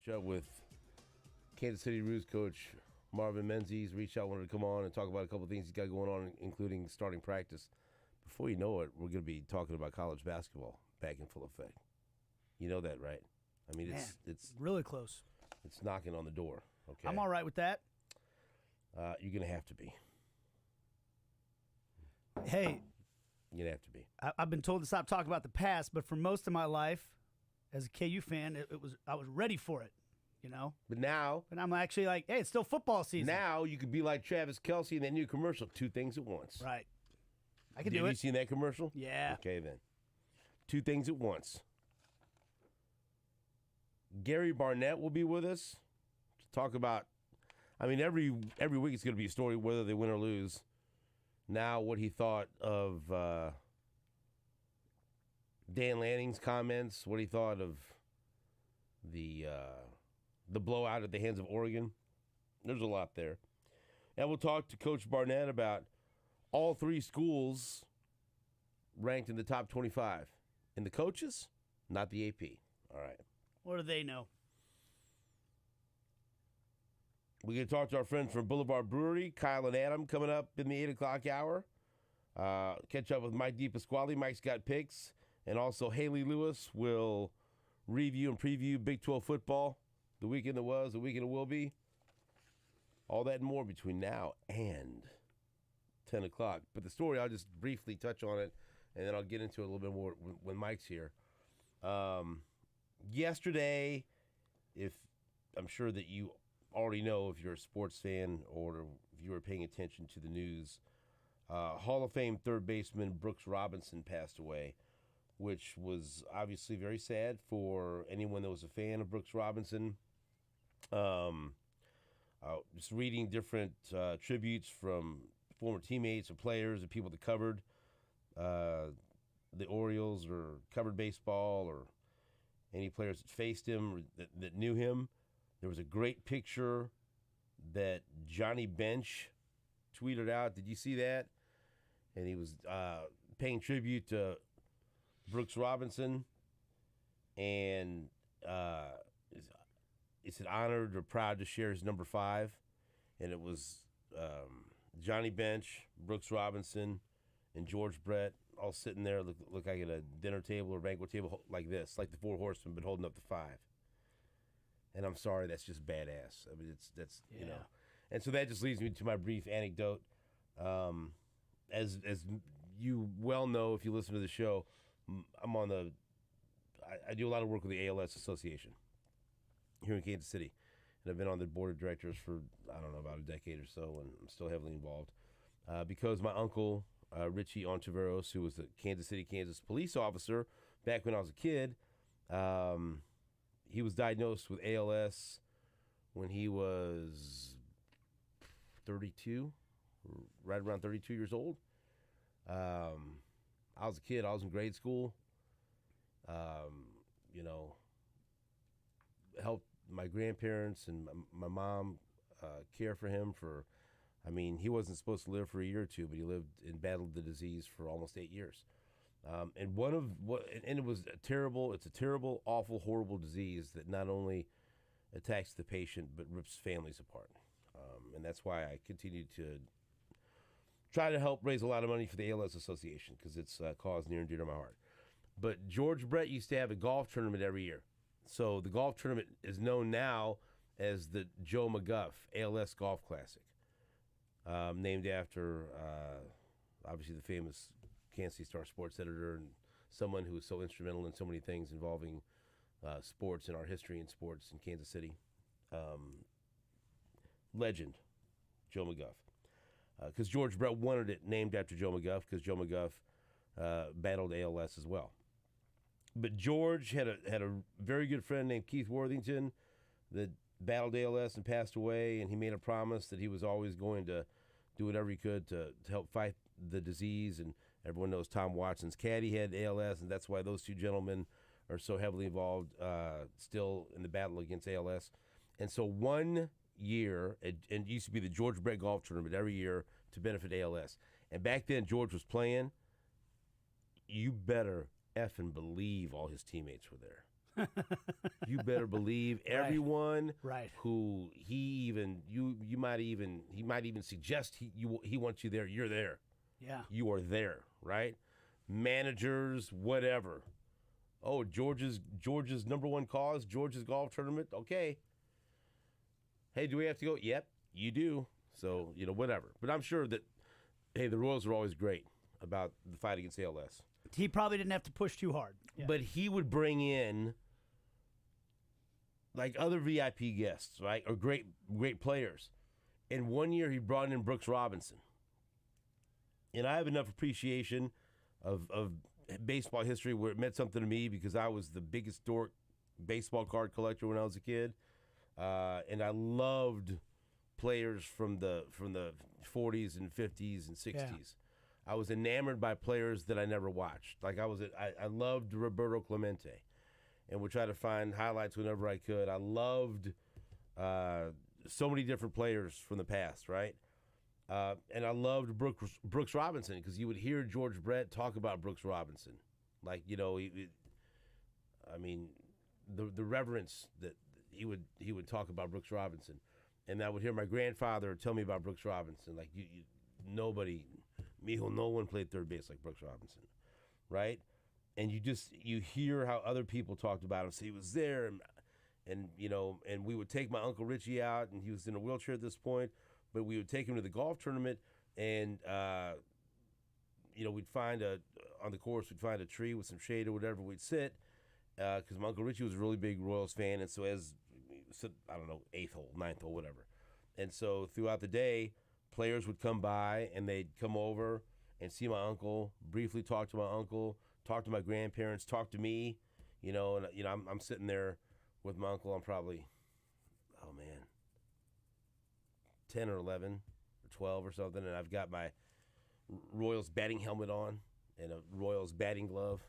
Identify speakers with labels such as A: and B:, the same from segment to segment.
A: With Kansas City Roos coach Marvin Menzies wanted to come on and talk about a couple of things he's got going on, including starting practice. Before you know it, we're going to be talking about college basketball back in full effect. You know that, right? I mean, it's
B: really close.
A: It's knocking on the door. Okay,
B: I'm all right with that.
A: You're going to have to be.
B: Hey,
A: you're going to have to be.
B: I've been told to stop talking about the past, but for most of my life, as a KU fan, I was ready for it, you know.
A: But now,
B: I'm actually like, hey, it's still football season.
A: Now you could be like Travis Kelce in that new commercial, 2 things at once.
B: Right. I can do it.
A: Have you seen that commercial?
B: Yeah.
A: Okay, then. 2 things at once. Gary Barnett will be with us to talk about. I mean, every week it's going to be a story whether they win or lose. Now, what he thought of Dan Lanning's comments, what he thought of the blowout at the hands of Oregon. There's a lot there. And we'll talk to Coach Barnett about all 3 schools ranked in the top 25. And the coaches, not the AP. All right.
B: What do they know?
A: We're going to talk to our friends from Boulevard Brewery, Kyle and Adam, coming up in the 8 o'clock hour. Catch up with Mike DePasquale. Mike's got picks. And also Haley Lewis will review and preview Big 12 football, the weekend that was, the weekend it will be. All that and more between now and 10 o'clock. But the story, I'll just briefly touch on it, and then I'll get into it a little bit more when Mike's here. Yesterday, I'm sure that you already know if you're a sports fan or if you were paying attention to the news, Hall of Fame third baseman Brooks Robinson passed away, which was obviously very sad for anyone that was a fan of Brooks Robinson. Just reading different tributes from former teammates and players and people that covered the Orioles or covered baseball or any players that faced him or that knew him. There was a great picture that Johnny Bench tweeted out. Did you see that? And he was paying tribute to Brooks Robinson, and is it honored or proud to share his number 5? And it was Johnny Bench, Brooks Robinson, and George Brett all sitting there, look like at a dinner table or banquet table like this, like the 4 Horsemen, but holding up the 5. And I'm sorry, that's just badass. I mean, you know. And so that just leads me to my brief anecdote. As you well know, if you listen to the show, I'm on I do a lot of work with the ALS Association here in Kansas City. And I've been on the board of directors for, I don't know, about a decade or so, and I'm still heavily involved. Because my uncle, Richie Ontiveros, who was a Kansas City, Kansas police officer back when I was a kid, he was diagnosed with ALS when he was 32, right around 32 years old. I was a kid. I was in grade school. You know, helped my grandparents and my mom care for him for, I mean, he wasn't supposed to live for a year or two, but he lived and battled the disease for almost 8 years. And it's a terrible, awful, horrible disease that not only attacks the patient, but rips families apart. And that's why I continue to try to help raise a lot of money for the ALS Association, because it's a cause near and dear to my heart. But George Brett used to have a golf tournament every year. So the golf tournament is known now as the Joe McGuff ALS Golf Classic, named after, obviously, the famous Kansas City Star sports editor and someone who was so instrumental in so many things involving sports and our history in sports in Kansas City. Legend, Joe McGuff. Because George Brett wanted it named after Joe McGuff, because Joe McGuff battled ALS as well. But George had a very good friend named Keith Worthington that battled ALS and passed away, and he made a promise that he was always going to do whatever he could to help fight the disease. And everyone knows Tom Watson's caddy had ALS, and that's why those 2 gentlemen are so heavily involved still in the battle against ALS. And so one year, and it used to be the George Brett Golf Tournament every year to benefit ALS. And back then, George was playing. You better effing believe all his teammates were there. You better believe everyone
B: Right.
A: who he might even suggest he wants you there. You're there.
B: Yeah.
A: You are there, right? Managers, whatever. Oh, George's number one cause, George's golf tournament. Okay. Hey, do we have to go? Yep, you do. So, whatever. But I'm sure that, hey, the Royals were always great about the fight against ALS.
B: He probably didn't have to push too hard. Yeah.
A: But he would bring in like other VIP guests, right? Or great players. And one year he brought in Brooks Robinson. And I have enough appreciation of baseball history where it meant something to me because I was the biggest dork baseball card collector when I was a kid. And I loved players from the 40s and 50s and 60s.
B: Yeah.
A: I was enamored by players that I never watched. Like I loved Roberto Clemente, and would try to find highlights whenever I could. I loved so many different players from the past, right? And I loved Brooks Robinson because you would hear George Brett talk about Brooks Robinson, like the reverence that he would talk about Brooks Robinson, and I would hear my grandfather tell me about Brooks Robinson, like no one played third base like Brooks Robinson, right? And you hear how other people talked about him. So he was there, and we would take my Uncle Richie out, and he was in a wheelchair at this point, but we would take him to the golf tournament, and we'd find on the course we'd find a tree with some shade or whatever. We'd sit because my Uncle Richie was a really big Royals fan, and so as I don't know, 8th hole, 9th hole, whatever, and so throughout the day, players would come by and they'd come over and see my uncle, briefly talk to my uncle, talk to my grandparents, talk to me, and I'm sitting there with my uncle. I'm probably, 10 or 11 or 12 or something, and I've got my Royals batting helmet on and a Royals batting glove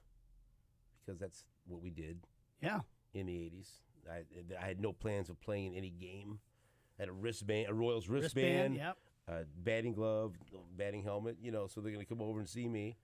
A: because that's what we did.
B: Yeah.
A: In the 80s. I had no plans of playing in any game. I had a wristband, a Royals wristband.
B: Yep.
A: Batting glove, batting helmet, so they're going to come over and see me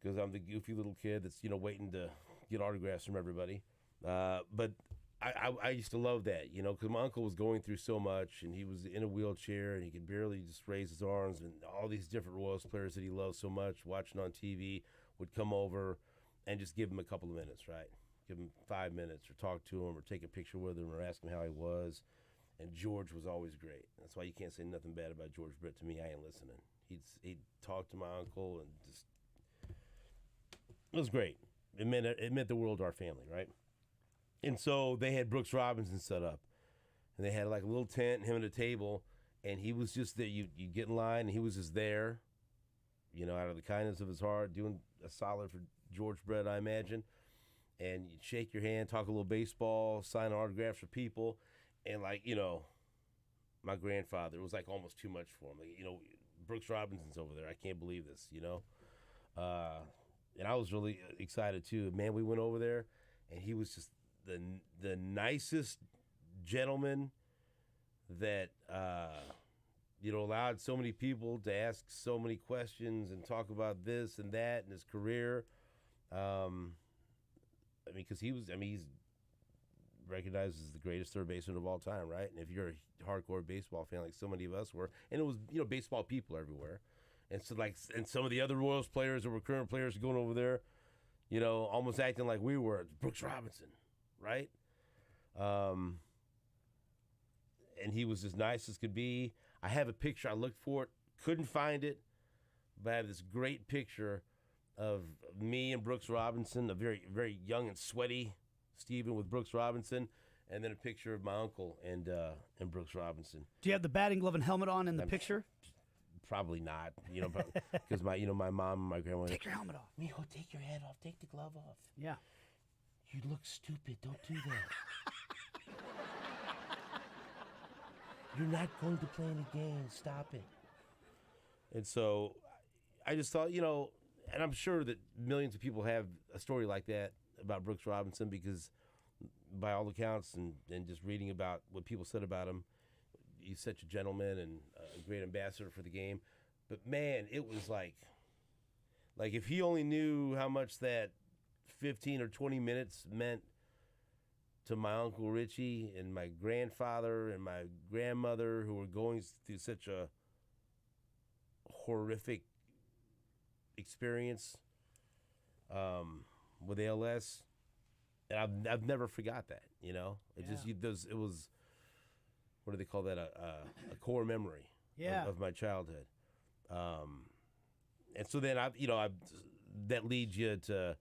A: because I'm the goofy little kid that's, waiting to get autographs from everybody. But I used to love that, because my uncle was going through so much, and he was in a wheelchair, and he could barely just raise his arms, and all these different Royals players that he loved so much, watching on TV, would come over and just give him a couple of minutes, right? Give him 5 minutes, or talk to him, or take a picture with him, or ask him how he was. And George was always great. That's why you can't say nothing bad about George Brett to me. I ain't listening. He'd talk to my uncle, and just it was great. It meant the world to our family, right? And so they had Brooks Robinson set up, and they had like a little tent, him at a table, and he was just there. You get in line, and he was just there, out of the kindness of his heart, doing a solid for George Brett, I imagine. And you'd shake your hand, talk a little baseball, sign autographs for people. And my grandfather, it was like almost too much for him. Like, Brooks Robinson's over there. I can't believe this, And I was really excited too. Man, we went over there, and he was just the nicest gentleman that allowed so many people to ask so many questions and talk about this and that and his career. Because he's recognized as the greatest third baseman of all time, right? And if you're a hardcore baseball fan like so many of us were, and it was baseball people everywhere, and so and some of the other Royals players that were current players going over there, almost acting like we were Brooks Robinson, right? And he was as nice as could be. I have a picture. I looked for it, couldn't find it, but I have this great picture of me and Brooks Robinson, a very, very young and sweaty Stephen with Brooks Robinson, and then a picture of my uncle and Brooks Robinson.
B: Do you have the batting glove and helmet on in the picture?
A: Probably not, because my mom and my grandma.
B: Take your helmet off.
A: Mijo, take your head off. Take the glove off.
B: Yeah.
A: You look stupid. Don't do that. You're not going to play in a game. Stop it. And so I just thought, and I'm sure that millions of people have a story like that about Brooks Robinson because by all accounts and just reading about what people said about him, he's such a gentleman and a great ambassador for the game. But, man, it was like if he only knew how much that 15 or 20 minutes meant to my Uncle Richie and my grandfather and my grandmother, who were going through such a horrific experience with ALS, and I've never forgot that. It it was, what do they call that? A core memory of my childhood. And so then that leads you to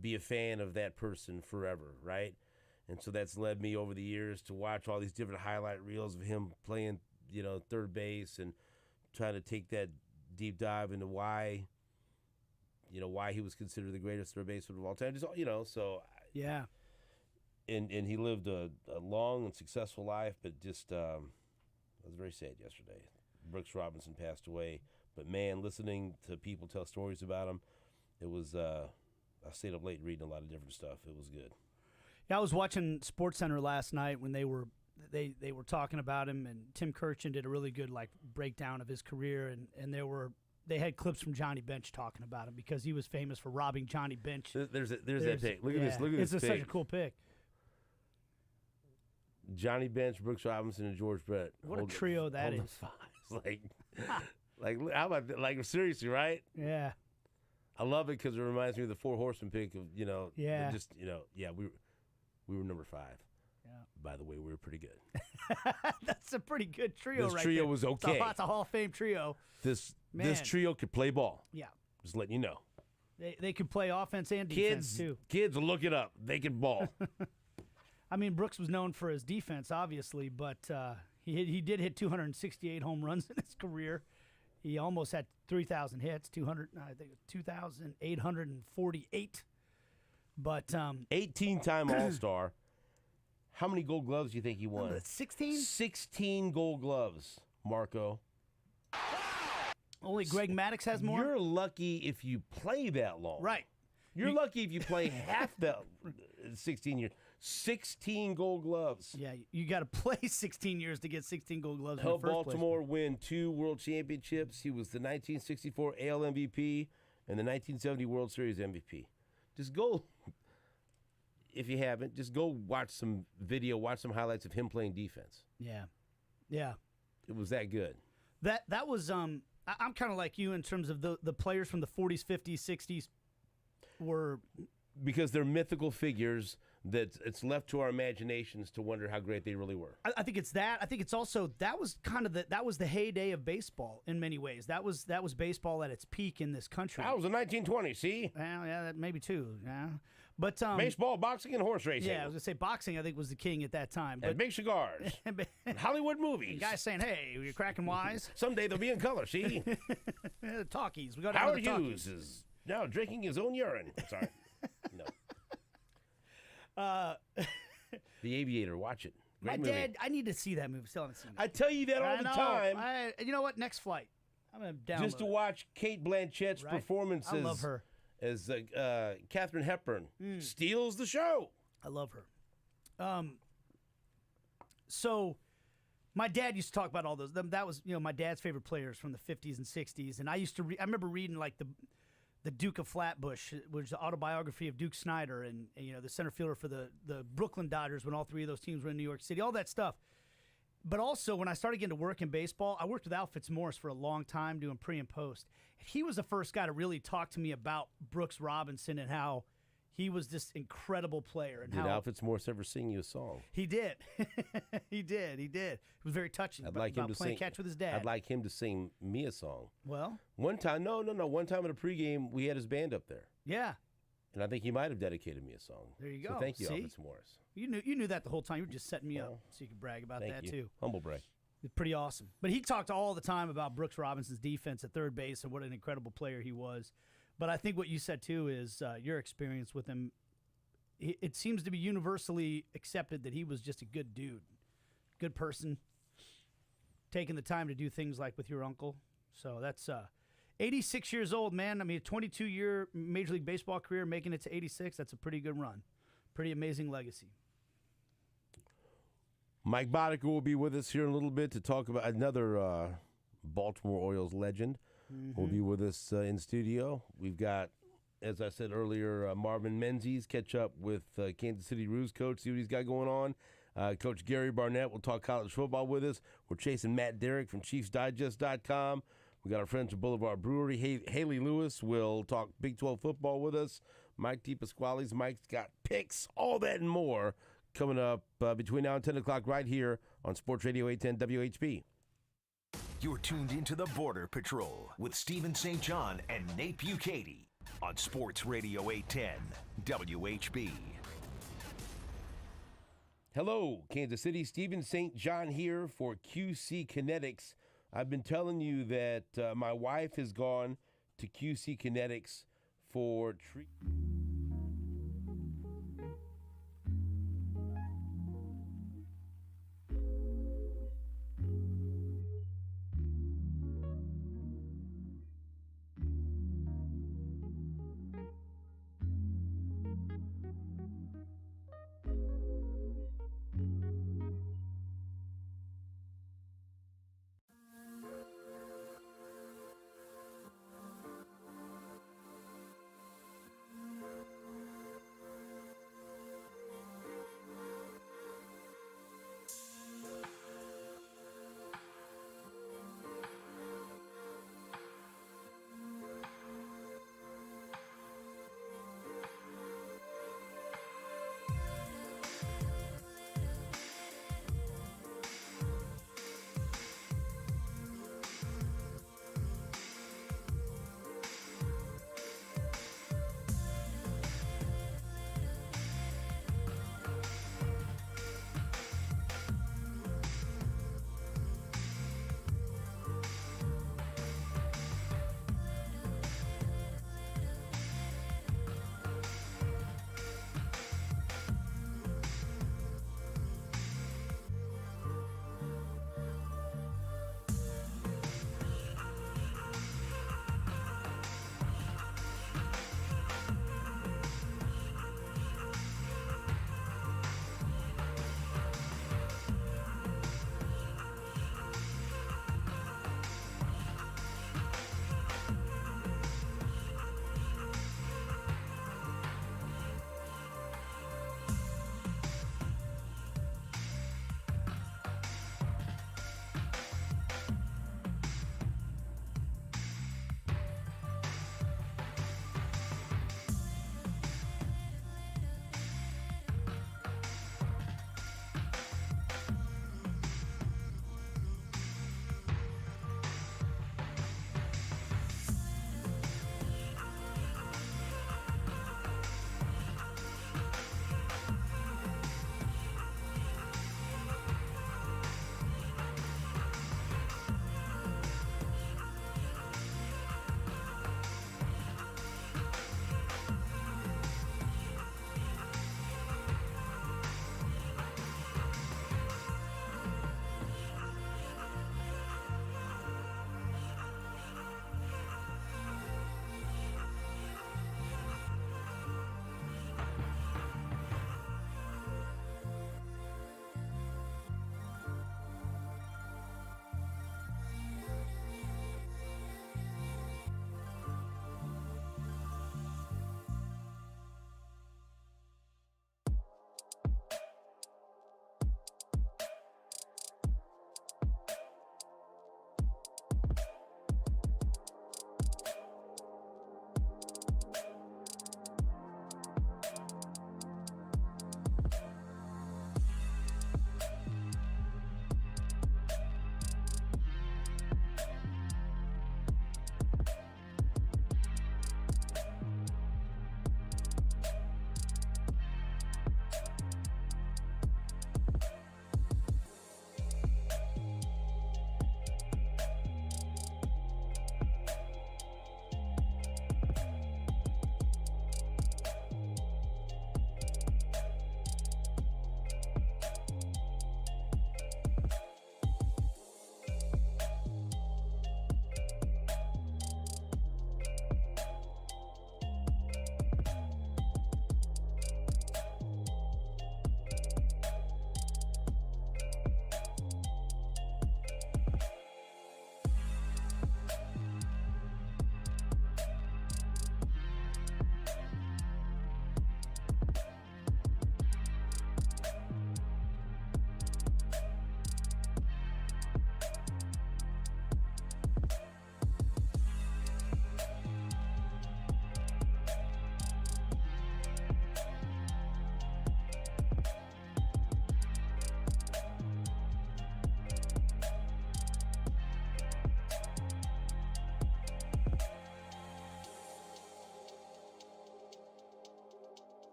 A: be a fan of that person forever, right? And so that's led me over the years to watch all these different highlight reels of him playing, third base, and trying to take that deep dive into why he was considered the greatest third baseman of all time. So
B: yeah.
A: And he lived a long and successful life, but just I was very sad yesterday. Brooks Robinson passed away, but man, listening to people tell stories about him, it was. I stayed up late reading a lot of different stuff. It was good.
B: Yeah, I was watching SportsCenter last night when they were talking about him, and Tim Kirchin did a really good breakdown of his career, and they had clips from Johnny Bench talking about him because he was famous for robbing Johnny Bench.
A: There's that pick. Look at this. Look at this.
B: It's such a cool pick.
A: Johnny Bench, Brooks Robinson, and George Brett.
B: What a trio that is.
A: How about that? Seriously, right?
B: Yeah.
A: I love it because it reminds me of the Four Horsemen pick of
B: Yeah.
A: We were number 5.
B: Yeah.
A: By the way, we were pretty good.
B: That's a pretty good trio.
A: This
B: right
A: trio
B: there.
A: was okay.
B: It's a Hall of Fame trio.
A: This trio could play ball.
B: Yeah.
A: Just letting you know.
B: They could play offense and defense too.
A: Kids, look it up. They can ball.
B: I mean, Brooks was known for his defense, obviously, but he did hit 268 home runs in his career. He almost had 3,000 hits, 2,848. But
A: 18-time All-Star. How many Gold Gloves do you think he won?
B: 16.
A: 16 Gold Gloves, Marco.
B: Only Greg Maddux has more.
A: You're lucky if you play that long.
B: Right.
A: You're lucky if you play half that 16 years. 16 Gold Gloves.
B: Yeah, you got to play 16 years to get 16 Gold Gloves.
A: Helped
B: in the first
A: Baltimore
B: place.
A: win 2 World Championships. He was the 1964 AL MVP and the 1970 World Series MVP. Just go, if you haven't, just go watch some video, watch some highlights of him playing defense.
B: Yeah, yeah.
A: It was that good.
B: That was I'm kind of like you in terms of the players from the 40s, 50s, 60s were,
A: because they're mythical figures that it's left to our imaginations to wonder how great they really were.
B: I think it's that. I think it's also that was the heyday of baseball in many ways. That was baseball at its peak in this country.
A: That was the 1920s. See?
B: Well, yeah, that maybe too. Yeah, but
A: baseball, boxing, and horse racing.
B: Yeah, I was gonna say boxing. I think was the king at that time.
A: And big cigars, and Hollywood movies.
B: Guys saying, "Hey, you're cracking wise."
A: Someday they'll be in color. See?
B: The talkies. We got
A: Howard Hughes is now drinking his own urine. Sorry, no. The Aviator, watch it. Great movie.
B: Dad, I need to see that movie. Still haven't seen it.
A: I tell you that all the time.
B: You know what? Next flight, I'm gonna download
A: just to watch Kate Blanchett's performances.
B: I love her
A: as Katharine Hepburn steals the show.
B: I love her. So my dad used to talk about all those. That was my dad's favorite players from the 50s and 60s, and I used to. I remember reading the Duke of Flatbush, which is the autobiography of Duke Snyder, and the center fielder for the Brooklyn Dodgers when all 3 of those teams were in New York City, all that stuff. But also, when I started getting to work in baseball, I worked with Al Fitzmaurice for a long time doing pre and post. And he was the first guy to really talk to me about Brooks Robinson and how he was this incredible player. And
A: did Al Fitzmaurice ever sing you a song?
B: He did. He did. It was very touching.
A: I'd like him to
B: playing
A: sing
B: catch with his dad.
A: I'd like him to sing me a song.
B: Well,
A: one time, no. One time at a pregame, we had his band up there.
B: Yeah.
A: And I think he might have dedicated me a song.
B: There you go.
A: So thank you, Al Fitzmaurice.
B: You knew that the whole time. You were just setting me up so you could brag about that too.
A: Humble brag.
B: It's pretty awesome. But he talked all the time about Brooks Robinson's defense at third base and what an incredible player he was. But I think what you said too is your experience with him. It seems to be universally accepted that he was just a good dude, good person, taking the time to do things like with your uncle. So that's 86 years old, man. I mean, a 22-year Major League Baseball career, making it to 86. That's a pretty good run. Pretty amazing legacy.
A: Mike Boddicker will be with us here in a little bit to talk about another Baltimore Orioles legend. Will be with us in studio. We've got as I said earlier, Marvin Menzies, catch up with Kansas City Roos coach, see what he's got going on. Coach Gary Barnett will talk college football with us. We're chasing Matt Derrick from ChiefsDigest.com. We got our friends from Boulevard Brewery. Haley Lewis will talk Big 12 football with us. Mike DePasquale's Mike's got picks, all that and more coming up between now and 10 o'clock right here on Sports Radio 810 WHB.
C: You're tuned into the Border Patrol with Stephen St. John and Nate Bukaty on Sports Radio 810 WHB.
A: Hello, Kansas City. Stephen St. John here for QC Kinetics. I've been telling you that my wife has gone to QC Kinetics for treatment.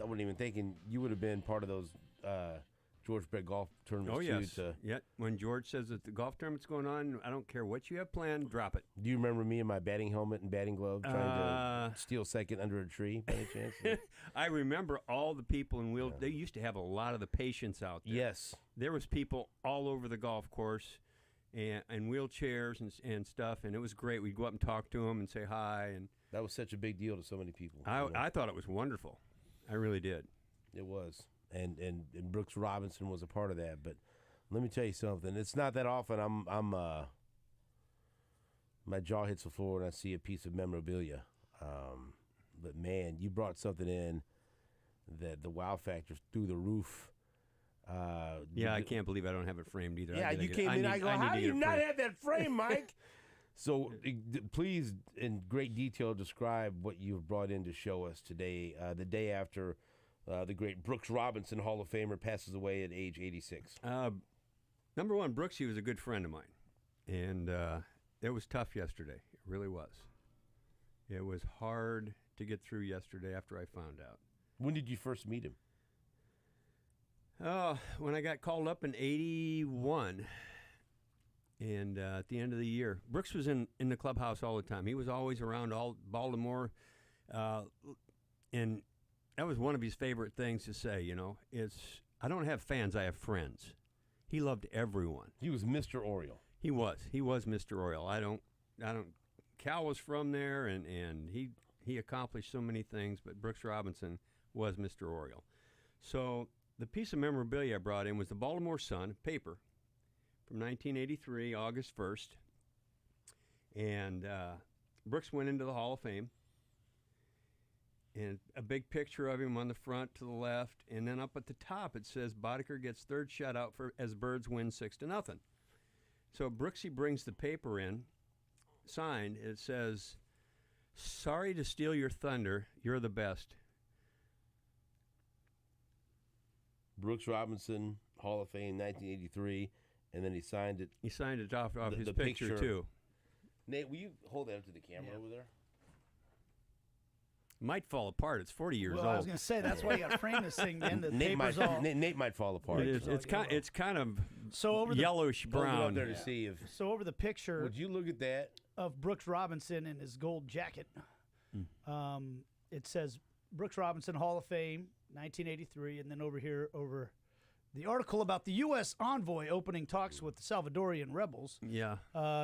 A: wasn't even thinking you would have been part of those George Brett golf tournaments.
D: Oh, yes.
A: Too,
D: Yeah. When George says that the golf tournament's going on, I don't care what you have planned, drop it.
A: Do you remember me in my batting helmet and batting glove trying to steal second under a tree by any chance?
D: I remember all the people in wheel. They used to have a lot of the patients out there.
A: Yes.
D: There was people all over the golf course and wheelchairs and stuff, and it was great. We'd go up and talk to them and say hi. And
A: that was such a big deal to so many people.
D: I thought it was wonderful. I really did.
A: It was. And Brooks Robinson was a part of that. But let me tell you something. It's not that often my jaw hits the floor and I see a piece of memorabilia. But, man, you brought something in that the wow factor's through the roof.
D: I can't believe I don't have it framed either.
A: Yeah, you came in. I go, how do you not have that frame, Mike? So please, in great detail, describe what you've brought in to show us today, the day after the great Brooks Robinson, Hall of Famer, passes away at age 86.
D: Number one, Brooks, he was a good friend of mine. And it was tough yesterday. It really was. It was hard to get through yesterday after I found out.
A: When did you first meet him?
D: When I got called up in 81. And at the end of the year, Brooks was in the clubhouse all the time. He was always around all Baltimore. And that was one of his favorite things to say, I don't have fans, I have friends. He loved everyone.
A: He was Mr. Oriole.
D: He was Mr. Oriole. I don't Cal was from there and he accomplished so many things, but Brooks Robinson was Mr. Oriole. So the piece of memorabilia I brought in was the Baltimore Sun paper from 1983, August 1st. And Brooks went into the Hall of Fame. And a big picture of him on the front to the left, and then up at the top it says Boddicker gets third shutout as Birds win 6-0. So Brooksy brings the paper in, signed. It says, "Sorry to steal your thunder. You're the best."
A: Brooks Robinson, Hall of Fame, 1983, and then he signed it.
D: He signed it off his
A: the
D: picture too.
A: Nate, will you hold that up to the camera over there?
D: Might fall apart. It's 40 years old.
B: I was going to say, that's why you got to frame this thing, man. The
A: Nate
B: paper's
A: might,
B: all...
A: Nate might fall apart.
D: It's kind of
B: so over
D: yellowish
A: Hold it
D: brown.
A: up there to see if...
B: So over the picture...
A: Would you look at that?
B: ...of Brooks Robinson in his gold jacket, it says Brooks Robinson Hall of Fame, 1983, and then over here, over the article about the U.S. envoy opening talks with the Salvadorian rebels.
D: Yeah.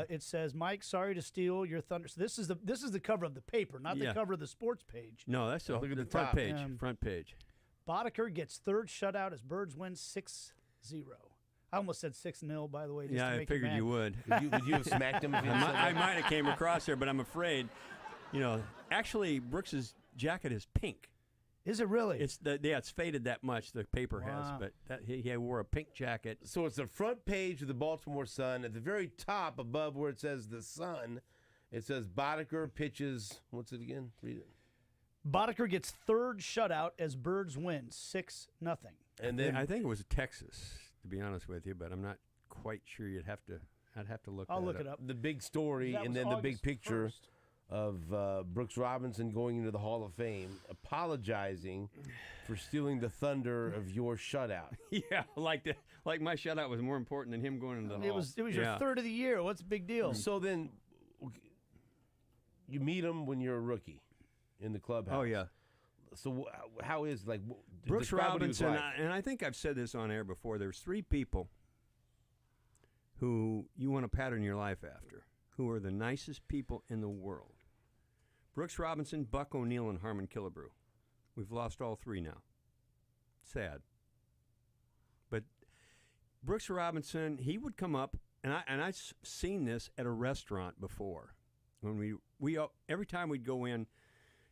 B: It says, "Mike, sorry to steal your thunder." So this is the cover of the paper, not the cover of the sports page.
D: No, that's the
A: the
D: front
A: top.
D: page. Front page.
B: Boddicker gets third shutout as Birds win 6-0. I almost said 6-0, by the way. Just to
D: I
B: make
D: figured you would.
A: Would you have smacked him if you had said
D: I
A: that?
D: might have came across there, but I'm afraid, actually Brooks's jacket is pink.
B: Is it really?
D: It's faded that much. The paper has,
B: Wow.
D: but he wore a pink jacket.
A: So it's the front page of the Baltimore Sun. At the very top, above where it says the Sun, it says Boddicker pitches. What's it again? Read it.
B: Boddicker gets third shutout as Birds win 6-0.
A: And then
D: I think it was Texas, to be honest with you, but I'm not quite sure. I'd have to look.
B: I'll
D: that
B: look it up.
A: the big story,
B: That
A: and
B: was
A: then the big
B: August
A: picture
B: 1st.
A: of Brooks Robinson going into the Hall of Fame, apologizing for stealing the thunder of your shutout.
D: Yeah, like my shutout was more important than him going into the hall.
B: It was your third of the year. What's the big deal?
A: So then, you meet him when you're a rookie in the clubhouse.
D: Oh yeah.
A: So how is
D: Brooks
A: describe what he was
D: Robinson,
A: like.
D: and I think I've said this on air before. There's three people who you want to pattern your life after, who are the nicest people in the world. Brooks Robinson, Buck O'Neill, and Harmon Killebrew. We've lost all three now. Sad. But Brooks Robinson, he would come up, and I've seen this at a restaurant before. When we every time we'd go in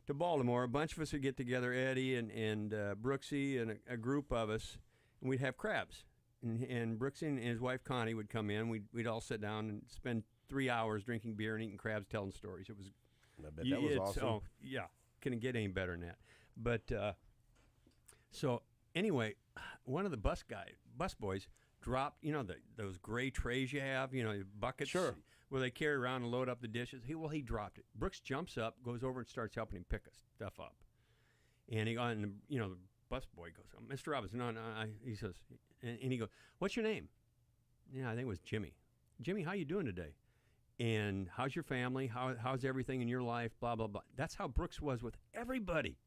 D: to Baltimore, a bunch of us would get together, Eddie and Brooksy and a group of us, and we'd have crabs. And Brooksy and his wife Connie would come in. We'd all sit down and spend 3 hours drinking beer and eating crabs, telling stories. It was
A: I bet that was awesome.
D: Oh, yeah. Couldn't get any better than that. But so anyway, one of the bus boys dropped, those gray trays you have, buckets where they carry around and load up the dishes. He dropped it. Brooks jumps up, goes over and starts helping him pick stuff up. And the busboy goes, oh, Mr. Robinson, no, he says, and he goes, what's your name? Yeah, I think it was Jimmy. Jimmy, how you doing today? And how's your family? How's everything in your life? Blah, blah, blah. That's how Brooks was with everybody.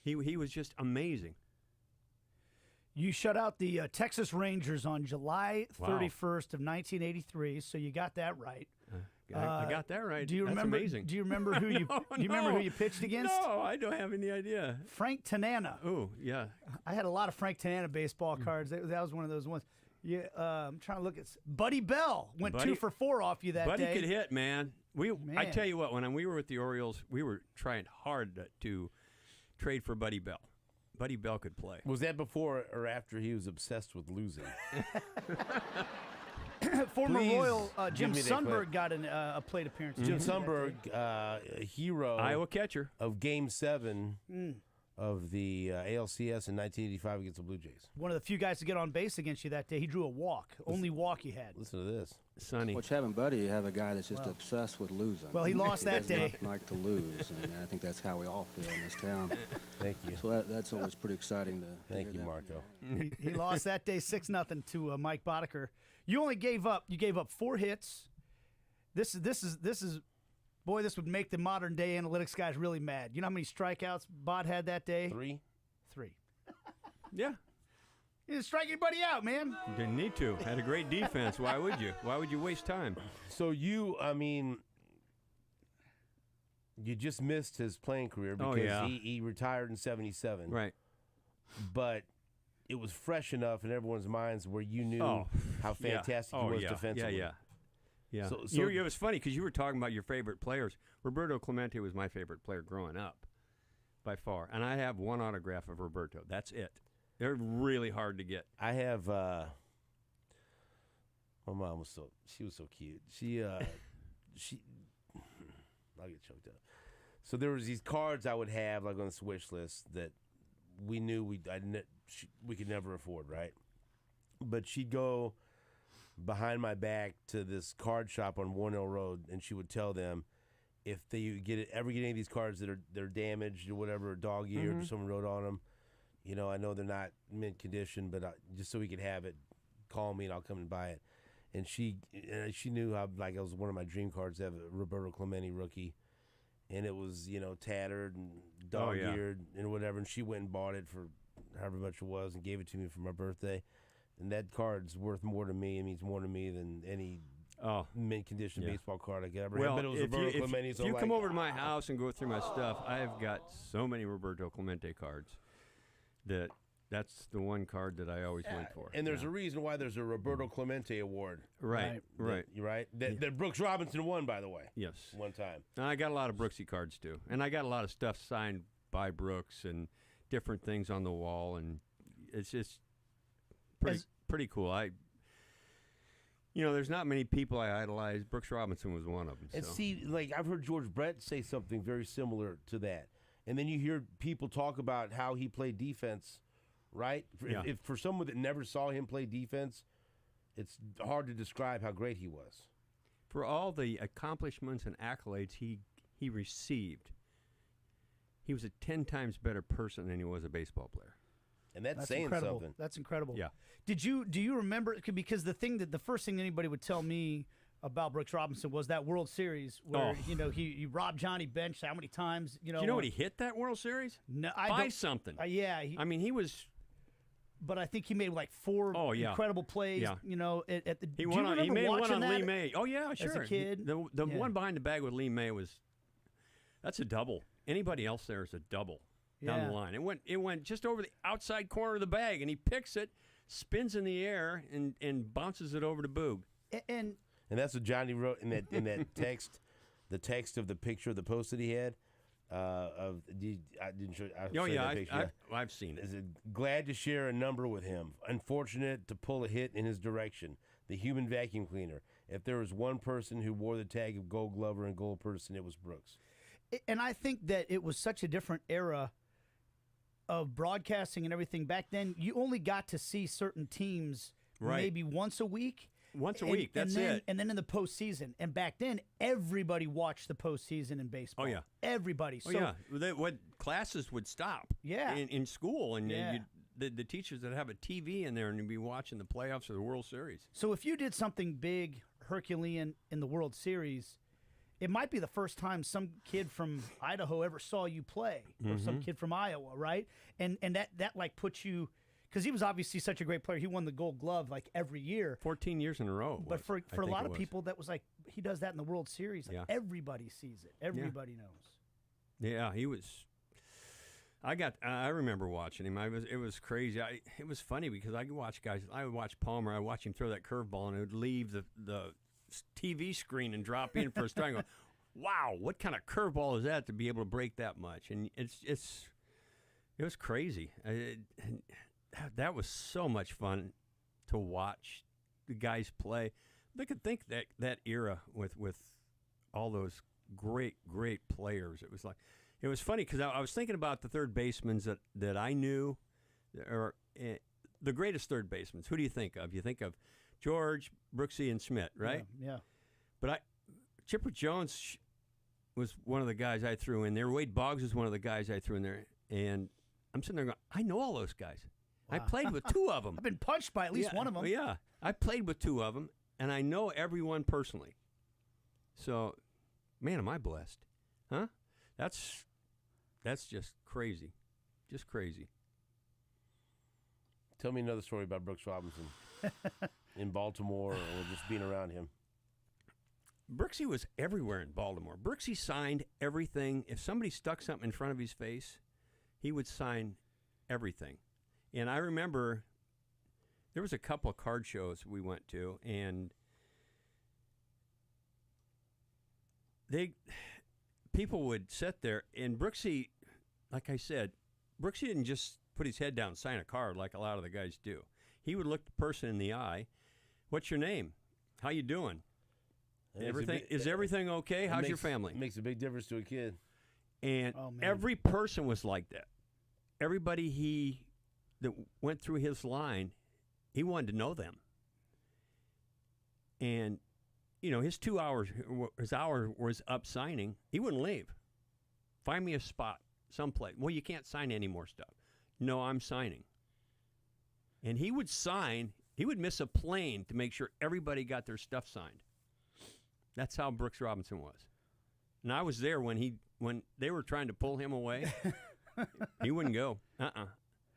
D: He was just amazing.
B: You shut out the Texas Rangers on July 31st of 1983, so you got that right.
D: I got that right.
B: Do you
D: That's
B: remember?
D: amazing.
B: Do you remember who you? Do you remember who you pitched against?
D: No, I don't have any idea.
B: Frank Tanana.
D: Oh, yeah.
B: I had a lot of Frank Tanana baseball cards. That was one of those ones. Yeah, I'm trying to look at Buddy Bell went 2 for 4 off you that
D: Buddy
B: day.
D: could hit, man. I tell you what, when we were with the Orioles, we were trying hard to trade for Buddy Bell. Buddy Bell could play.
A: Was that before or after he was obsessed with losing?
B: Former
A: Please
B: Royal Jim
A: give me that clip.
B: Sundberg got a plate appearance.
A: Jim
B: that day.
A: Sundberg, a hero
D: Iowa catcher.
A: of Game 7 of the ALCS in 1985 against the Blue Jays.
B: One of the few guys to get on base against you that day. He drew a walk. Only walk he had.
A: Listen to this.
D: Sonny.
E: What's having Buddy, you have a guy that's just obsessed with losing.
B: Well, he lost that
E: does
B: day.
E: not like to lose, and I think that's how we all feel in this town.
A: Thank you.
E: So that's always pretty exciting to
A: Thank
E: hear
A: you,
E: that.
A: Marco.
B: He lost that day 6-0 to Mike Boddicker. You only gave up 4 hits. This is boy, this would make the modern day analytics guys really mad. You know how many strikeouts Bod had that day?
A: 3?
B: 3.
D: Yeah.
B: He didn't strike anybody out, man.
D: Didn't need to. Had a great defense. Why would you? Why would you waste time?
A: So you just missed his playing career because he retired in 77.
D: Right.
A: But it was fresh enough in everyone's minds where you knew how fantastic he was defensively.
D: Yeah.
A: So
D: it was funny because you were talking about your favorite players. Roberto Clemente was my favorite player growing up, by far. And I have one autograph of Roberto. That's it. They're really hard to get.
A: I have. My mom was so cute. She I'll get choked up. So there was these cards I would have like on this wish list that we knew we could never afford, right? But she'd go behind my back to this card shop on Warnell Road, and she would tell them if they ever get any of these cards that they're damaged or whatever, or dog-eared, or someone wrote on them. You know, I know they're not mint condition, but just so we could have it, call me and I'll come and buy it. And she knew how like it was one of my dream cards to have a Roberto Clemente rookie, and it was tattered and dog-eared and whatever. And she went and bought it for however much it was and gave it to me for my birthday. And that card's worth more to me. It means more to me than any mint condition baseball card I could ever have. But it was Roberto Clemente.
D: If you come over to my house and go through my stuff, I've got so many Roberto Clemente cards. That's the one card that I always went for.
A: And there's a reason why there's a Roberto Clemente award.
D: Right.
A: You're right. That Brooks Robinson won, by the way.
D: Yes.
A: One time.
D: And I got a lot of Brooksy cards, too. And I got a lot of stuff signed by Brooks and different things on the wall. And it's just pretty cool. There's not many people I idolize. Brooks Robinson was one of them.
A: And
D: so.
A: see, like I've heard George Brett say something very similar to that. And then you hear people talk about how he played defense, right? If for someone that never saw him play defense, it's hard to describe how great he was.
D: For all the accomplishments and accolades he received, he was a 10 times better person than he was a baseball player.
A: And that's saying
B: incredible.
A: something.
B: That's incredible.
D: Yeah.
B: Do you remember? Because the first thing anybody would tell me about Brooks Robinson was that World Series where he robbed Johnny Bench how many times?
D: Do you know what he hit that World Series?
B: No,
D: By something.
B: Yeah.
D: He was.
B: But I think he made like 4 incredible plays.
D: Yeah.
B: At the.
D: He made one on Lee May. Oh yeah, sure.
B: As a kid,
D: the one behind the bag with Lee May that's a double. Anybody else there is a double down the line. It went just over the outside corner of the bag, and he picks it, spins in the air, and bounces it over to Boog.
B: And
A: that's what Johnny wrote in that text, the text of the picture of the post that he had. I didn't show.
D: I've seen it.
A: Is it glad to share a number with him? Unfortunate to pull a hit in his direction. The human vacuum cleaner. If there was one person who wore the tag of Gold Glover and Gold Person, it was Brooks.
B: And I think that it was such a different era of broadcasting and everything. Back then, you only got to see certain teams maybe once a week.
D: Once a week, that's it.
B: And then in the postseason. And back then, everybody watched the postseason in baseball.
D: Oh, yeah.
B: Everybody.
D: Oh, yeah. What classes would stop.
B: Yeah.
D: In school, and
B: Yeah.
D: the teachers would have a TV in there, and you'd be watching the playoffs or the World Series.
B: So if you did something big, Herculean in the World Series, it might be the first time some kid from Idaho ever saw you play, or some kid from Iowa, right? And that like puts you, because he was obviously such a great player. He won the Gold Glove like every year.
D: 14 years in a row.
B: But for a lot of
D: was.
B: people, that was like, he does that in the World Series. Like,
D: Yeah.
B: everybody sees it. Everybody knows.
D: Yeah, he was. I remember watching him. It was crazy. It was funny because I could watch guys. I would watch Palmer. I would watch him throw that curveball, and it would leave the TV screen and drop in for a strike. Go, wow, what kind of curveball is that to be able to break that much? And it was crazy. That was so much fun to watch the guys play. They could think that era with all those great players. It was funny because I was thinking about the third basemen that I knew, or the greatest third basemen. Who do you think of? You think of George, Brooksy, and Schmidt, right?
B: Yeah.
D: But Chipper Jones was one of the guys I threw in there. Wade Boggs was one of the guys I threw in there. And I'm sitting there going, I know all those guys.
B: Wow.
D: I played with two of them.
B: I've been punched by at least one of them.
D: Yeah. I played with two of them, and I know everyone personally. So, man, am I blessed. Huh? That's just crazy. Just crazy.
A: Tell me another story about Brooks Robinson in Baltimore, or just being around him.
D: Brooksy was everywhere in Baltimore. Brooksy signed everything. If somebody stuck something in front of his face, he would sign everything. And I remember there was a couple of card shows we went to, and people would sit there, and Brooksy, like I said, Brooksy didn't just put his head down and sign a card like a lot of the guys do. He would look the person in the eye. What's your name? How you doing? Is everything okay? How's your family?
A: It makes a big difference to a kid.
D: And every person was like that. Everybody that went through his line, he wanted to know them. And, his hour was up signing. He wouldn't leave. Find me a spot someplace. Well, you can't sign any more stuff. No, I'm signing. And he would sign. He would miss a plane to make sure everybody got their stuff signed. That's how Brooks Robinson was. And I was there when they were trying to pull him away. He wouldn't go.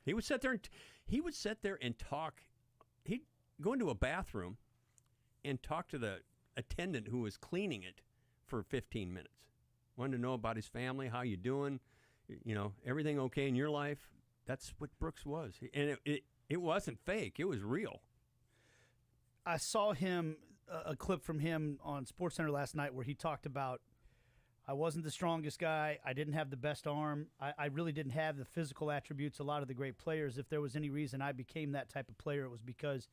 D: He would sit there and talk. He'd go into a bathroom and talk to the attendant who was cleaning it for 15 minutes. Wanted to know about his family, how you doing, everything okay in your life. That's what Brooks was. And it wasn't fake. It was real.
B: I saw a clip from him on SportsCenter last night where he talked about, I wasn't the strongest guy. I didn't have the best arm. I really didn't have the physical attributes a lot of the great players. If there was any reason I became that type of player, it was because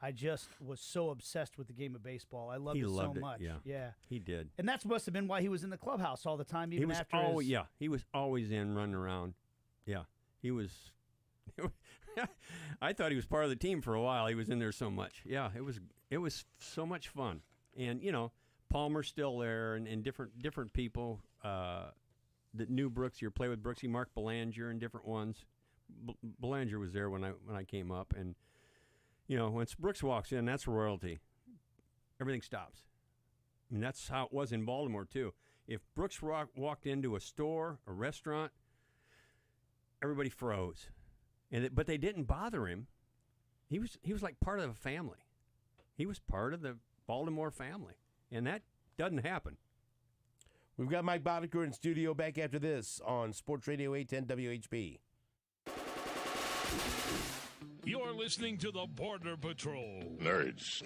B: I just was so obsessed with the game of baseball. I loved it so much.
D: Yeah, he did.
B: And that must have been why he was in the clubhouse all the time, even after
D: he was always in, running around. Yeah, he was. I thought he was part of the team for a while. He was in there so much. Yeah, it was so much fun. And Palmer's still there, and different people that knew Brooks. You play with Brooksy, Mark Belanger, and different ones. Belanger was there when I came up, and once Brooks walks in, that's royalty. Everything stops. I mean, that's how it was in Baltimore too. If Brooks walked into a store, a restaurant, everybody froze, but they didn't bother him. He was like part of a family. He was part of the Baltimore family. And that doesn't happen.
A: We've got Mike Boddicker in studio. Back after this on Sports Radio 810 WHB.
F: You're listening to the Border Patrol.
G: Nerds.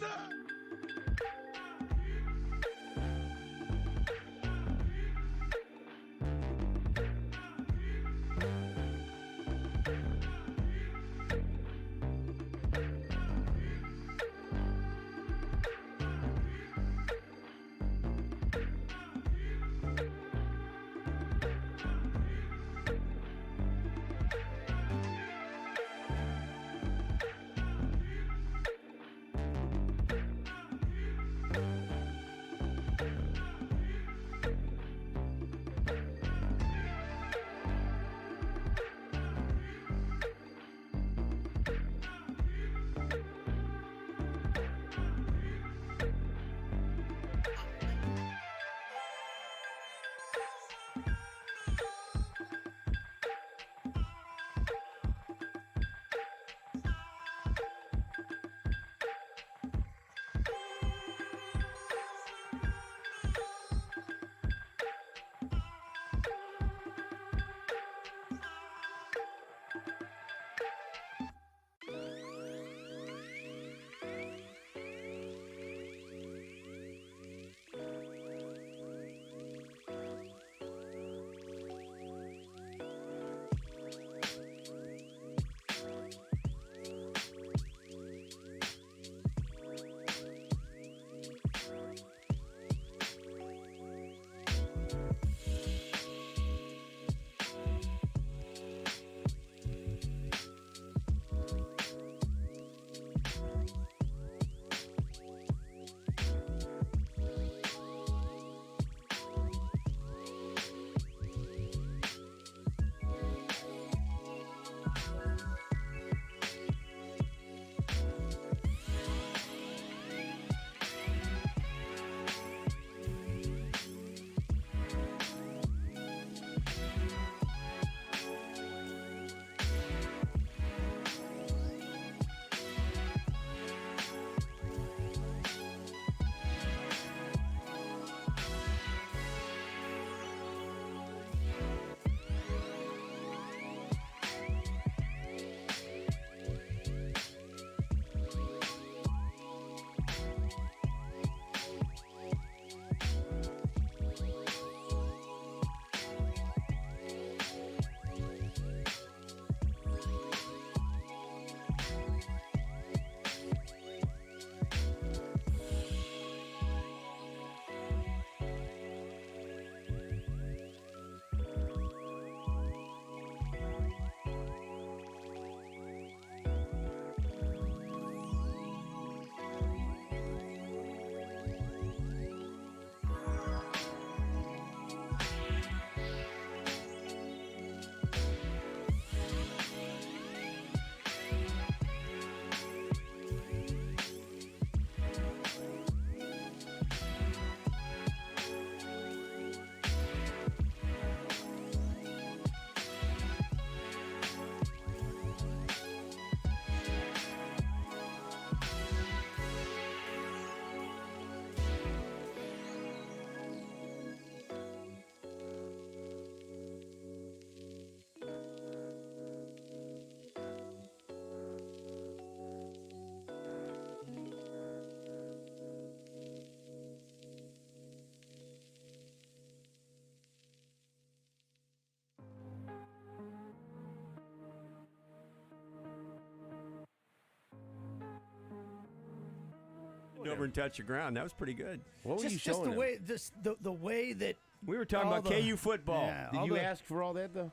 D: Bent over and touched the ground. That was pretty good.
A: What were you
B: Just
A: showing
B: the
A: him?
B: way, the way that
D: We were talking
B: all
D: about KU football.
B: Yeah,
A: Did
B: all
A: you
B: the-
A: ask for all that though?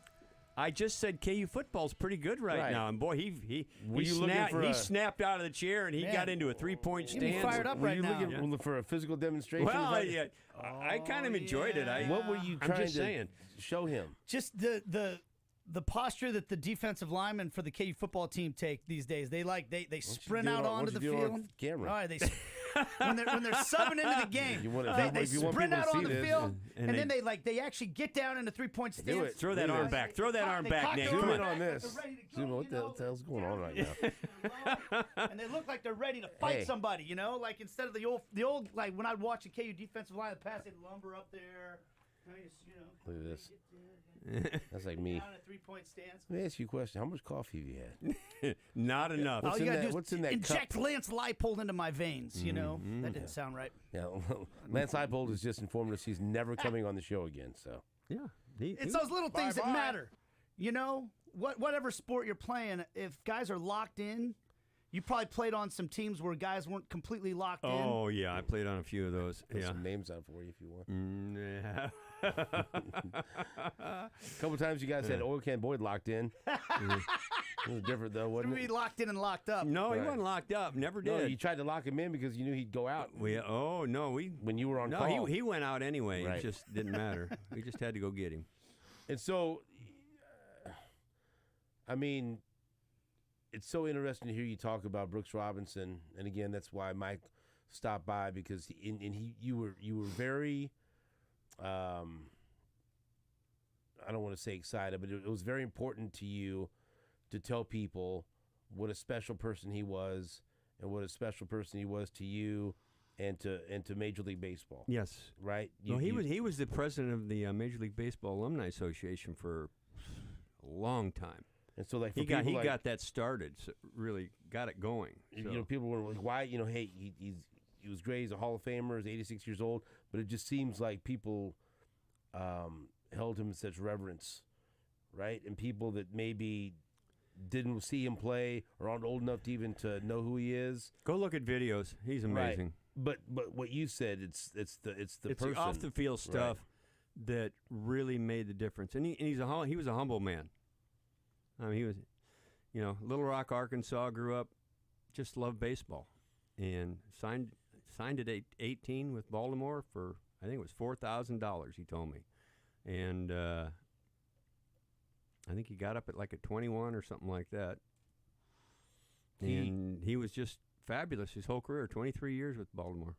D: I just said KU football's pretty good right now, and boy, he
A: Were you looking for
D: he
A: a-
D: snapped out of the chair and he
B: Man,
D: got into a 3-point
B: get me
D: stance.
B: fired up
A: Were
B: right
A: you
B: now.
A: looking for a physical demonstration?
D: Well,
A: Is that-
D: yeah, I kind of enjoyed it.
A: What were you
D: I'm
A: trying
D: just
A: to
D: saying.
A: show him?
B: Just the posture that the defensive linemen for the KU football team take these days. They sprint
A: do it
B: out
A: on-
B: onto
A: why
B: the
A: don't you do it
B: field.
A: on camera?
B: All right, when they're subbing into the game,
A: You wanna-
B: they
A: if you want
B: sprint
A: people to
B: out
A: see
B: on the
A: this,
B: field,
D: and
B: and then
D: they-
B: they actually get down in the 3-point stance.
A: Do it.
D: Throw that
A: Look at
D: arm
A: this.
D: back. Throw that arm
B: They
D: back,
B: cock
D: Nick.
B: their
A: Zoom
B: arm
A: in
B: back
A: on
B: like
A: this.
B: they're ready to
A: Zoom in.
B: go,
A: What
B: you
A: the
B: know,
A: hell's going on right now?
B: and they look like they're ready to fight
A: Hey.
B: somebody, you know, like instead of the old like when I'd watch a KU defensive line, the pass, they'd lumber up there, you know,
A: Look at this. That's like me.
B: down in a 3-point stance.
A: Let me ask you a question. How much coffee have you had?
D: Not enough.
B: All
A: What's
B: you
A: in
B: gotta
A: that-
B: do
A: what's
B: is
A: in that
B: inject
A: cup?
B: Lance Leipold into my veins, you know. That didn't sound right.
A: Yeah, Lance Leipold has just informed us he's never coming on the show again. So
D: Yeah,
B: It's those little things that
A: Bye-bye.
B: matter. You know, whatever sport you're playing, if guys are locked in, you probably played on some teams where guys weren't completely locked in.
D: Oh yeah, I played on a few of those.
A: put
D: Yeah.
A: some names out for you if you want.
D: Yeah.
A: A couple times you guys had Oil Can Boyd locked in. It was different though, wasn't
B: We
A: it?
B: locked in and locked up.
D: No, he
A: Right.
D: wasn't locked up. Never
A: No,
D: did.
A: you tried to lock him in because you knew he'd go out
D: Oh no, we
A: when you were on
D: no.
A: call.
D: He went out anyway.
A: Right.
D: It just didn't matter. We just had to go get him.
A: And so, I mean, it's so interesting to hear you talk about Brooks Robinson, and again, that's why Mike stopped by because you were very, I don't want to say excited, but it was very important to you to tell people what a special person he was and what a special person he was to you and to Major League Baseball.
D: Yes.
A: Right?
D: No, he was the president of the Major League Baseball Alumni Association for a long time.
A: And so, like, for
D: He got
A: people like,
D: got that started. So really got it going.
A: you
D: So-
A: know, people were like, why? You know, hey, he was great. He's a Hall of Famer. He's 86 years old. But it just seems like people held him in such reverence, right? And people that maybe didn't see him play or aren't old enough to even to know who he is.
D: Go look at videos. He's
A: Right.
D: amazing.
A: But what you said, it's the
D: It's
A: person
D: the off the field stuff that really made the difference. And he was a humble man. I mean, he was, you know, Little Rock, Arkansas, grew up, just loved baseball, and signed at 18 with Baltimore for, I think it was $4,000. He told me, and I think he got up at like a 21 or something like that. And he was just fabulous his whole career, 23 years with Baltimore.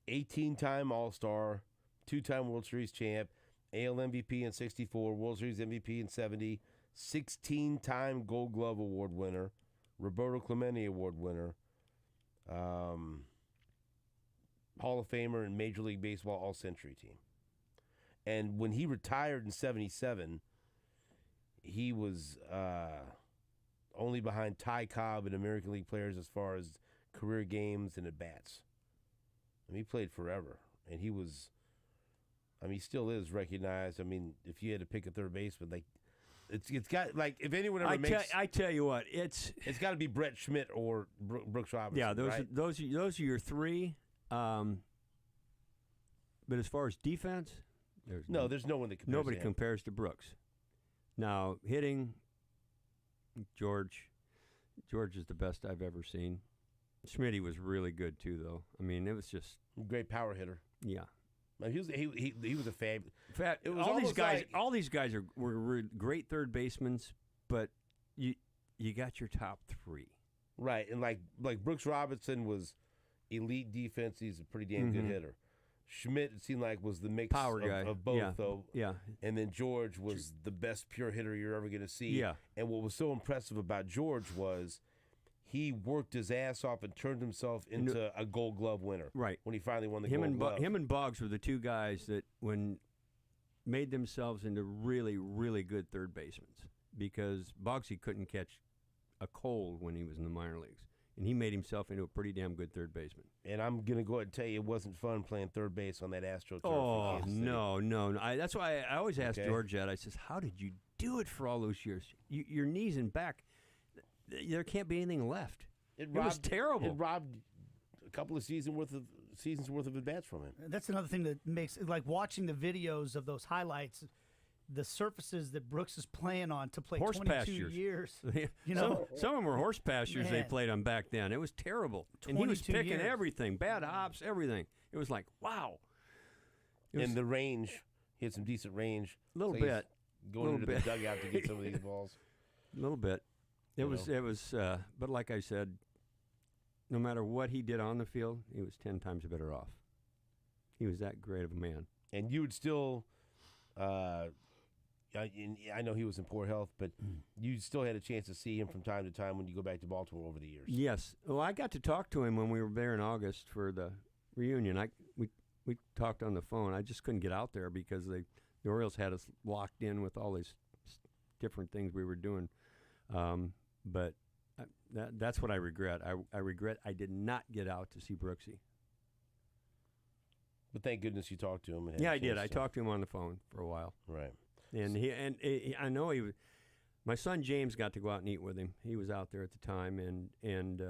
A: 18-time All-Star, 2-time World Series champ, AL MVP in 64, World Series MVP in 70, 16-time Gold Glove Award winner, Roberto Clemente Award winner, Hall of Famer and Major League Baseball All-Century team. And when he retired in 77, he was only behind Ty Cobb in American League players as far as career games and at-bats. I mean, he played forever, and he was, I mean, he still is recognized. I mean, if you had to pick a third baseman, like, it's got, like, if anyone ever
D: I tell you what, it's
A: got to be Brett Schmidt or Brooks Robinson.
D: yeah,
A: right?
D: those are your three. But as far as defense, there's
A: no one that compares
D: nobody
A: to him.
D: compares to Brooks. Now hitting, George is the best I've ever seen. Schmitty was really good too, though. I mean, it was just
A: Great power hitter.
D: yeah.
A: Like, he was a fab.
D: In fact,
A: It was
D: all these
A: almost
D: guys were great third basemen, but you got your top three.
A: Right, and like Brooks Robinson was elite defense. He's a pretty damn good hitter. Schmidt, it seemed like, was the mix
D: Power guy.
A: of both,
D: Yeah.
A: though.
D: Yeah.
A: And then George was the best pure hitter you're ever going to see.
D: Yeah.
A: And what was so impressive about George was he worked his ass off and turned himself into a Gold Glove winner.
D: Right.
A: When he finally won the
D: Him
A: Gold
D: and
A: Glove.
D: him and Boggs were the two guys that made themselves into really, really good third basemen, because Boggsy couldn't catch a cold when he was in the minor leagues, and he made himself into a pretty damn good third baseman.
A: And I'm going to go ahead and tell you, it wasn't fun playing third base on that AstroTurf.
D: Oh,
A: in Kansas City.
D: no. That's why I always ask
A: Okay.
D: George that. I says, how did you do it for all those years? Your knees and back, there can't be anything left. It was terrible.
A: It robbed a couple of seasons worth of advance from him.
B: That's another thing that makes like watching the videos of those highlights. The surfaces that Brooks is playing on to play
D: horse
B: 22
D: pastures.
B: years. You know,
D: some of them were horse pastures they
B: Man.
D: played on back then. It was terrible. And he was
B: 22
D: picking
B: years.
D: everything, bad hops, everything. It was like, wow. It was
A: And the range, he had some decent range.
D: a little
A: So he's
D: bit.
A: Going
D: Little
A: into
D: bit.
A: the dugout to get some of these balls.
D: A little bit. It
A: You
D: was.
A: know.
D: It was. But like I said, no matter what he did on the field, he was 10 times better off. He was that great of a man.
A: And you would still, I know he was in poor health, but you still had a chance to see him from time to time when you go back to Baltimore over the years.
D: Yes. Well, I got to talk to him when we were there in August for the reunion. We talked on the phone. I just couldn't get out there because the Orioles had us locked in with all these different things we were doing. But that's what I regret. I regret I did not get out to see Brooksy.
A: But thank goodness you talked to him. And had
D: Yeah,
A: a
D: I did.
A: chance
D: I
A: to-
D: talked to him on the phone for a while.
A: Right.
D: And I know he was. My son James got to go out and eat with him. He was out there at the time and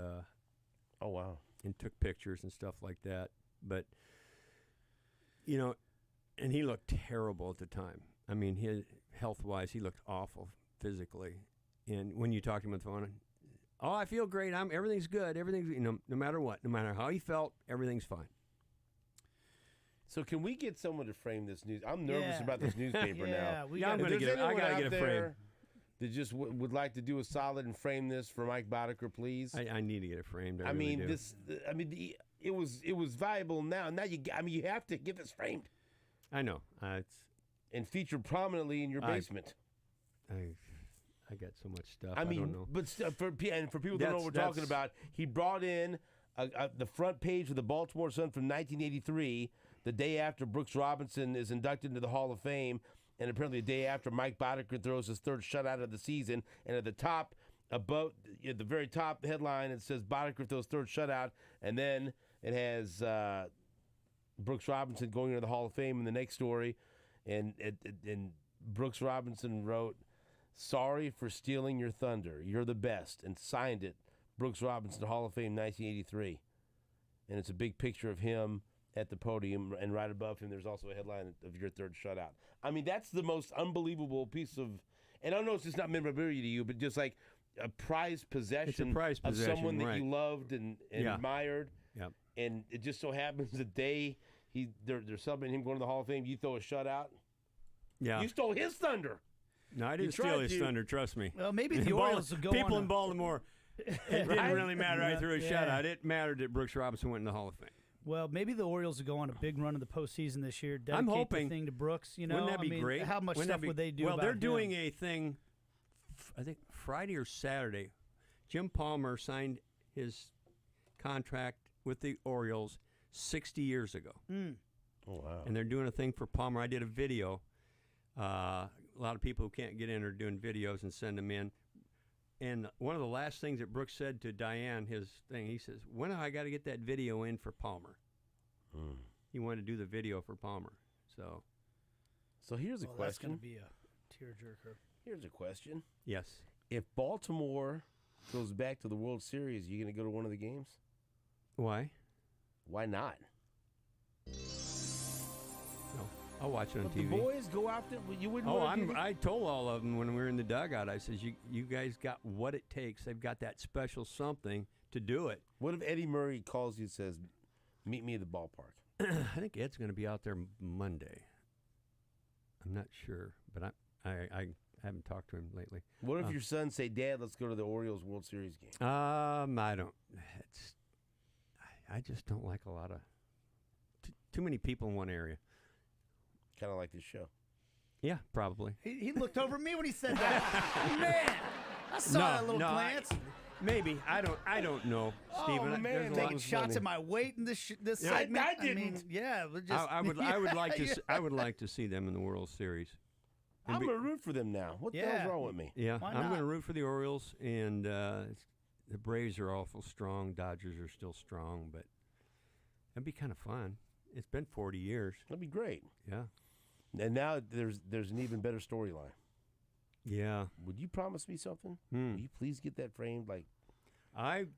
A: Oh, wow.
D: took pictures and stuff like that. But and he looked terrible at the time. I mean, his health-wise, he looked awful physically. And when you talk to him on the phone, oh, I feel great. Everything's good. Everything's no matter what, no matter how he felt, everything's fine.
A: So can we get someone to frame this news? I'm nervous
B: Yeah.
A: about this newspaper
B: yeah,
A: now.
B: we
D: Yeah, I'm
B: got
D: gonna
A: If
D: get
A: there's
D: it. I
A: anyone
D: gotta
A: out
D: get it
A: there
D: framed.
A: that just would like to do a solid and frame this for Mike Boddicker, please.
D: I need to get it framed.
A: I
D: really
A: mean,
D: do.
A: it was valuable now. Now you have to get this framed
D: I know. It's
A: and featured prominently in your basement.
D: I got so much stuff.
A: I mean,
D: don't know.
A: but for people who don't know what we're talking about, he brought in the front page of the Baltimore Sun from 1983, the day after Brooks Robinson is inducted into the Hall of Fame, and apparently the day after Mike Boddicker throws his third shutout of the season. And at the top, at the very top headline, it says Boddicker throws third shutout, and then it has Brooks Robinson going into the Hall of Fame in the next story, and Brooks Robinson wrote, "Sorry for stealing your thunder. You're the best," and signed it, Brooks Robinson, Hall of Fame, 1983. And it's a big picture of him at the podium, and right above him, there's also a headline of your third shutout. I mean, that's the most unbelievable piece of, and I know it's just not memorabilia to you, but just like a prized possession,
D: prized
A: of
D: possession,
A: someone that
D: right.
A: you loved and
D: Yeah.
A: admired.
D: Yep.
A: And it just so happens the day they're celebrating him going to the Hall of Fame, you throw a shutout.
D: Yeah.
A: You stole his thunder.
D: No, I didn't
A: tried
D: steal his
A: to.
D: thunder. Trust me.
B: Well, maybe the
D: Bal-
B: Orioles will go
D: People
B: on
D: in
B: a-
D: Baltimore, it didn't
A: Right?
D: really matter. I threw a
B: Yeah.
D: shutout. It mattered that Brooks Robinson went in the Hall of Fame.
B: Well, maybe the Orioles will go on a big run in the postseason this year. Dedicate
D: I'm hoping.
B: the thing to Brooks. You know,
D: Wouldn't that be
B: I mean,
D: great?
B: How much
D: Wouldn't that
B: stuff
D: be-
B: would they do?
D: Well,
B: about
D: they're
B: him?
D: doing a thing. I think Friday or Saturday. Jim Palmer signed his contract with the Orioles 60 years ago.
A: Oh, wow.
D: And they're doing a thing for Palmer. I did a video. A lot of people who can't get in are doing videos and send them in. And one of the last things that Brooks said to Diane, his thing, he says, "When have I got to get that video in for Palmer?" He wanted to do the video for Palmer. So,
A: So here's a
B: Well, that's going
A: question.
B: to be a tearjerker.
A: Here's a question.
D: yes.
A: If Baltimore goes back to the World Series, you going to go to one of the games?
D: Why?
A: Why not?
D: No. I'll watch it on
A: But the
D: TV.
A: boys go out there. You wouldn't.
D: Oh,
A: wanna do
D: I told all of them when we were in the dugout, I says, you guys got what it takes. They've got that special something to do it.
A: What if Eddie Murray calls you and says, "Meet me at the ballpark"?
D: I think Ed's going to be out there Monday. I'm not sure, but I haven't talked to him lately.
A: What if your son say, "Dad, let's go to the Orioles World Series game"?
D: I don't. I just don't like a lot of too many people in one area.
A: Kind of like this show.
D: Yeah, probably.
B: He looked over at me when he said that. Man, I saw that little glance.
D: Maybe I don't know, Stephen.
A: man,
D: There's a lot
B: Taking
D: of-
B: shots at my weight in this
A: Yeah, I
B: segment.
A: didn't.
B: mean, yeah, we're just,
D: I would like to.
B: Yeah.
D: I would like to see them in the World Series. And
A: I'm
D: be-
A: going to root for them now. What the
B: Yeah.
A: hell's wrong with me?
D: Yeah,
B: Why
D: I'm going to
B: not?
D: root for the Orioles, and the Braves are awful strong. Dodgers are still strong, but that'd be kind of fun. It's been 40 years.
A: That'd be great.
D: Yeah.
A: And now there's an even better storyline.
D: Yeah.
A: Would you promise me something?
D: Hmm.
A: Will you please get that framed? Like,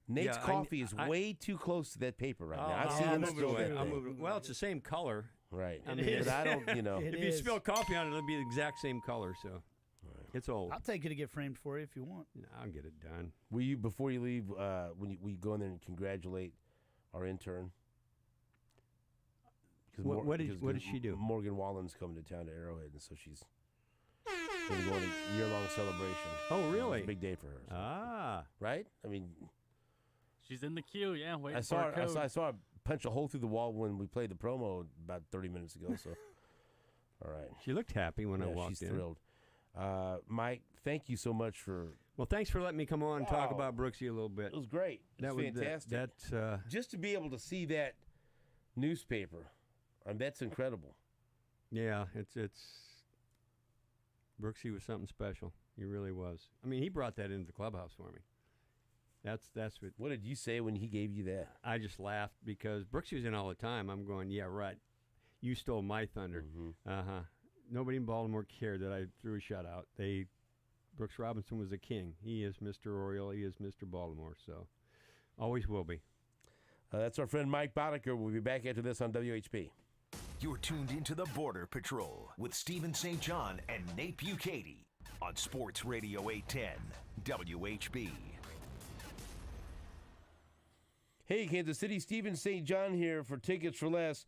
A: Nate's coffee is way too close to that paper right now. I've seen him spill that thing.
D: Well, it's the same color.
A: Right.
D: I mean,
A: but I don't, you know.
B: It
D: If you
B: is.
D: spill coffee on it, it'll be the exact same color. So it's old.
B: I'll take you to get framed for you if you want.
D: No, I'll get it done.
A: Will you, before you leave, when we go in there and congratulate our intern?
D: What did she do?
A: Morgan Wallen's coming to town to Arrowhead, and so she's going to go on a year-long celebration.
D: Oh, really?
A: It's a big day for her. So.
D: Ah.
A: Right? I mean,
G: She's in the queue. Yeah, waiting
A: I
G: for
A: saw
G: her code.
A: I saw her punch a hole through the wall when we played the promo about 30 minutes ago. So, all right.
D: She looked happy when I walked
A: she's
D: in.
A: thrilled. Mike, thank you so much for.
D: Well, thanks for letting me come on and talk
A: Wow.
D: about Brooksy a little bit.
A: It was great. It was fantastic. Just to be able to see that newspaper, that's incredible.
D: Yeah, it's Brooksy was something special. He really was. I mean, he brought that into the clubhouse for me. That's what.
A: What did you say when he gave you that?
D: I just laughed because Brooksy was in all the time. I'm going, yeah, right. You stole my thunder.
A: Mm-hmm.
D: Nobody in Baltimore cared that I threw a shutout. Brooks Robinson was a king. He is Mr. Oriole. He is Mr. Baltimore. So, always will be.
A: That's our friend Mike Boddicker. We'll be back after this on WHP.
C: You're tuned into the Border Patrol with Stephen St. John and Nate Bukaty on Sports Radio 810 WHB.
A: Hey, Kansas City, Stephen St. John here for Tickets for Less.